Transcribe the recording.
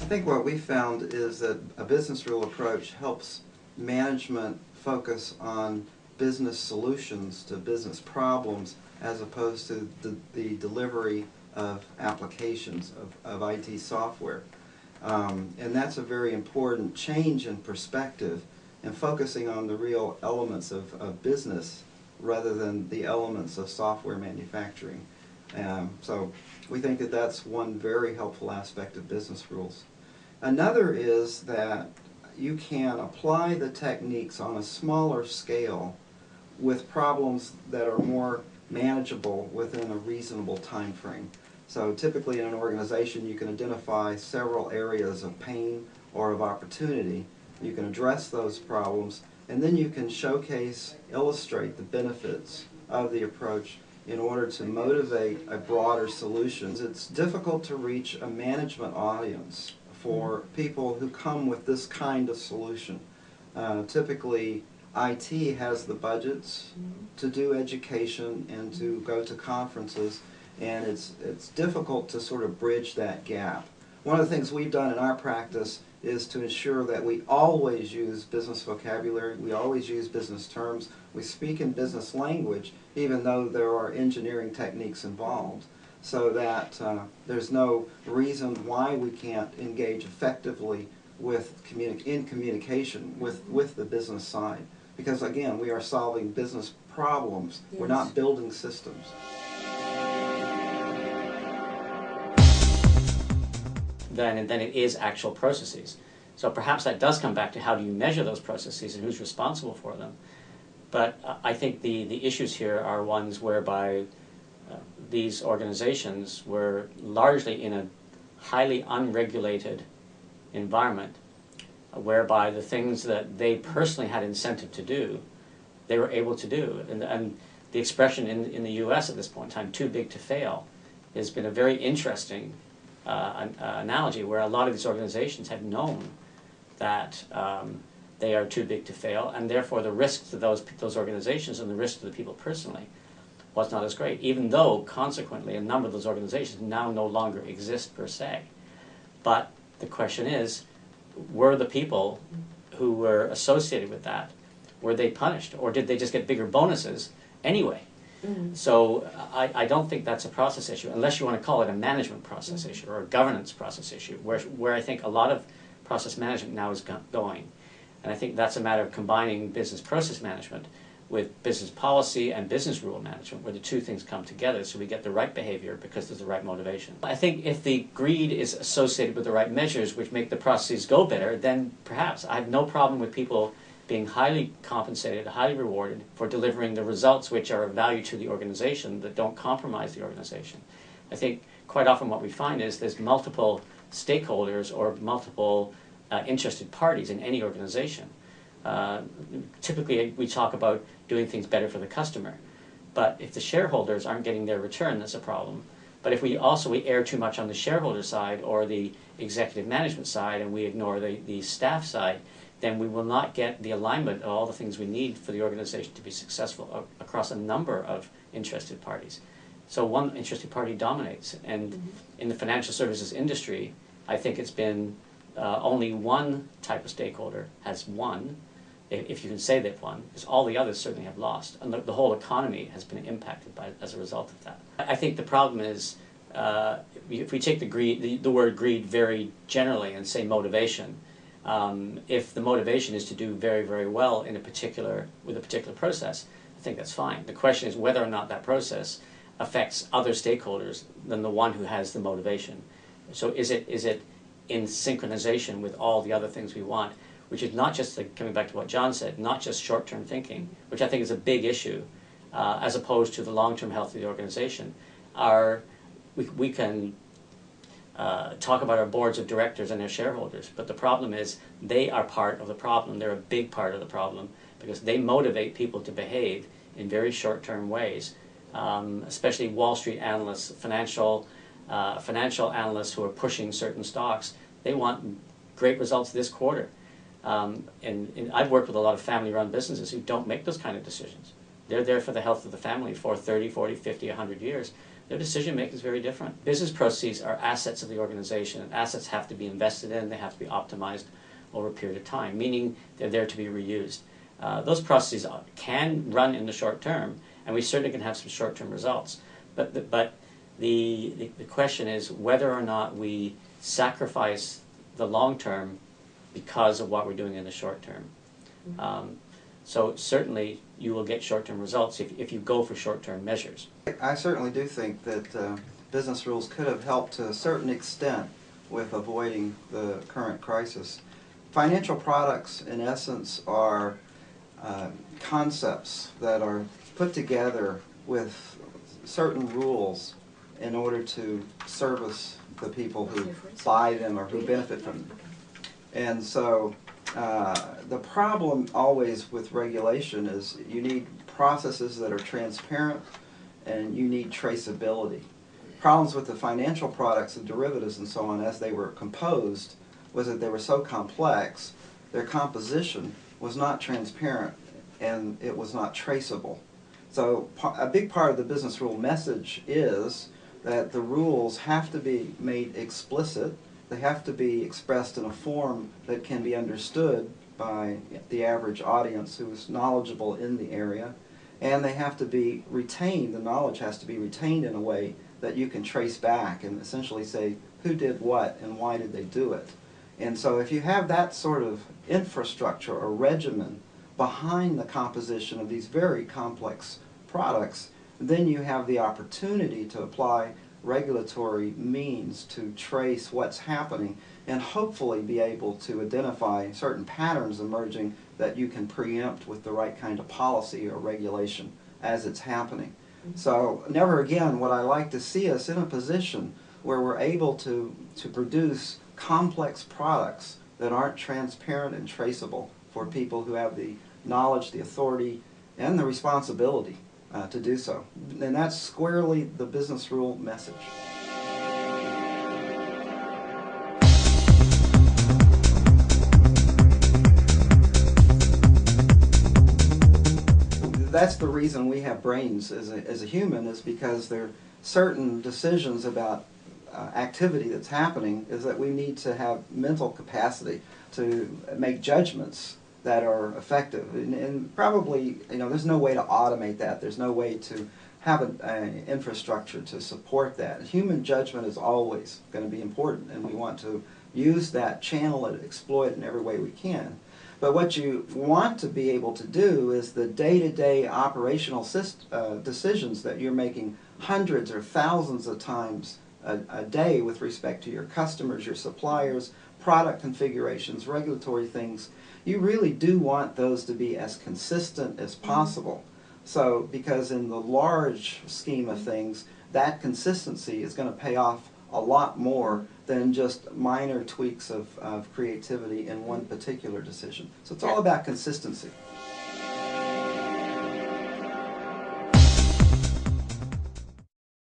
think what we found is that a business rule approach helps management focus on business solutions to business problems as opposed to the delivery of applications of IT software. And that's a very important change in perspective and focusing on the real elements of business rather than the elements of software manufacturing. So we think that that's one very helpful aspect of business rules. Another is that you can apply the techniques on a smaller scale with problems that are more manageable within a reasonable time frame. So typically in an organization you can identify several areas of pain or of opportunity. You can address those problems and then you can showcase, illustrate the benefits of the approach in order to motivate a broader solution. It's difficult to reach a management audience for people who come with this kind of solution. Typically IT has the budgets to do education and to go to conferences, and it's difficult to sort of bridge that gap. One of the things we've done in our practice is to ensure that we always use business vocabulary, we always use business terms, we speak in business language even though there are engineering techniques involved, so that there's no reason why we can't engage effectively with communication with the business side. Because again, we are solving business problems, yes. We're not building systems. Then it is actual processes. So perhaps that does come back to how do you measure those processes and who's responsible for them. But I think the issues here are ones whereby these organizations were largely in a highly unregulated environment, whereby the things that they personally had incentive to do, they were able to do. And the expression in the US at this point in time, too big to fail, has been a very interesting analogy where a lot of these organizations have known that they are too big to fail, and therefore the risk to those organizations and the risk to the people personally was not as great, even though consequently a number of those organizations now no longer exist per se. But the question is, were the people who were associated with that, were they punished, or did they just get bigger bonuses anyway? Mm-hmm. So I don't think that's a process issue, unless you want to call it a management process mm-hmm. issue or a governance process issue, where I think a lot of process management now is going. And I think that's a matter of combining business process management with business policy and business rule management, where the two things come together so we get the right behavior because there's the right motivation. I think if the greed is associated with the right measures which make the processes go better, then perhaps I have no problem with people being highly compensated, highly rewarded for delivering the results which are of value to the organization that don't compromise the organization. I think quite often what we find is there's multiple stakeholders or multiple interested parties in any organization. Typically we talk about doing things better for the customer, but if the shareholders aren't getting their return, that's a problem. But if we err too much on the shareholder side or the executive management side and we ignore the staff side, then we will not get the alignment of all the things we need for the organization to be successful across a number of interested parties. So one interested party dominates, and mm-hmm. in the financial services industry, I think it's been only one type of stakeholder has won, if you can say they've won, because all the others certainly have lost, and the whole economy has been impacted as a result of that. I think the problem is, if we take the word greed very generally and say motivation, if the motivation is to do very, very well with a particular process, I think that's fine. The question is whether or not that process affects other stakeholders than the one who has the motivation. So is it in synchronization with all the other things we want, which is not just, coming back to what John said, not just short-term thinking, which I think is a big issue, as opposed to the long-term health of the organization. We can talk about our boards of directors and their shareholders, but the problem is they are part of the problem. They're a big part of the problem because they motivate people to behave in very short-term ways, especially Wall Street analysts, financial analysts who are pushing certain stocks. They want great results this quarter. And I've worked with a lot of family-run businesses who don't make those kind of decisions. they're there for the health of the family for 30, 40, 50, 100 years. Their decision making is very different. Business processes are assets of the organization, and assets have to be invested in, they have to be optimized over a period of time, meaning they're there to be reused. Those processes can run in the short term, and we certainly can have some short-term results. But the question is whether or not we sacrifice the long term because of what we're doing in the short term. So certainly you will get short-term results if you go for short-term measures. I certainly do think that business rules could have helped to a certain extent with avoiding the current crisis. Financial products, in essence, are concepts that are put together with certain rules in order to service the people who buy them or who benefit from them. And so the problem always with regulation is you need processes that are transparent and you need traceability. Problems with the financial products, the derivatives and so on, as they were composed, was that they were so complex, their composition was not transparent and it was not traceable. So a big part of the business rule message is that the rules have to be made explicit, they have to be expressed in a form that can be understood by the average audience who is knowledgeable in the area, and they have to be retained, the knowledge has to be retained in a way that you can trace back and essentially say who did what and why did they do it. And so if you have that sort of infrastructure or regimen behind the composition of these very complex products, then you have the opportunity to apply regulatory means to trace what's happening and hopefully be able to identify certain patterns emerging that you can preempt with the right kind of policy or regulation as it's happening. So never again would I like to see us in a position where we're able to produce complex products that aren't transparent and traceable for people who have the knowledge, the authority, and the responsibility to do so. And that's squarely the business rule message. That's the reason we have brains as a human, is because there are certain decisions about activity that's happening is that we need to have mental capacity to make judgments that are effective. And probably, there's no way to automate that. There's no way to have an infrastructure to support that. Human judgment is always going to be important, and we want to use that, channel it, exploit it in every way we can. But what you want to be able to do is the day-to-day operational decisions that you're making hundreds or thousands of times a day with respect to your customers, your suppliers, product configurations, regulatory things. You really do want those to be as consistent as possible. So, because in the large scheme of things, that consistency is going to pay off a lot more than just minor tweaks of creativity in one particular decision. So it's all about consistency.